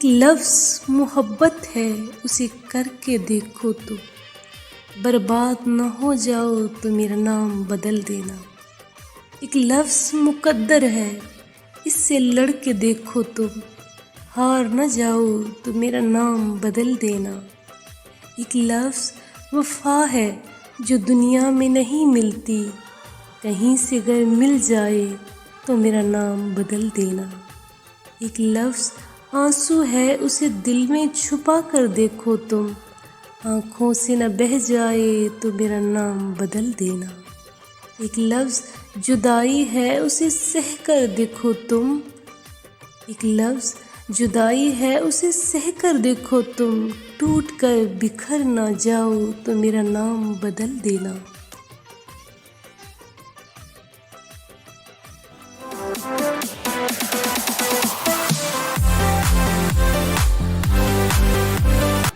लफ्ज़ मोहब्बत है, उसे करके देखो तो बर्बाद न हो जाओ तो मेरा नाम बदल देना। एक लफ्ज़ मुकद्दर है, इससे लड़ के देखो तुम हार न जाओ तो मेरा नाम बदल देना। एक लफ्ज़ वफ़ा है जो दुनिया में नहीं मिलती, कहीं से अगर मिल जाए तो मेरा नाम बदल देना। एक लफ्ज़ आंसू है, उसे दिल में छुपा कर देखो तुम आँखों से न बह जाए तो मेरा नाम बदल देना। एक लफ्ज़ जुदाई है, उसे सह कर देखो तुम। एक लफ्ज़ जुदाई है, उसे सह कर देखो तुम टूट कर बिखर ना जाओ तो मेरा नाम बदल देना।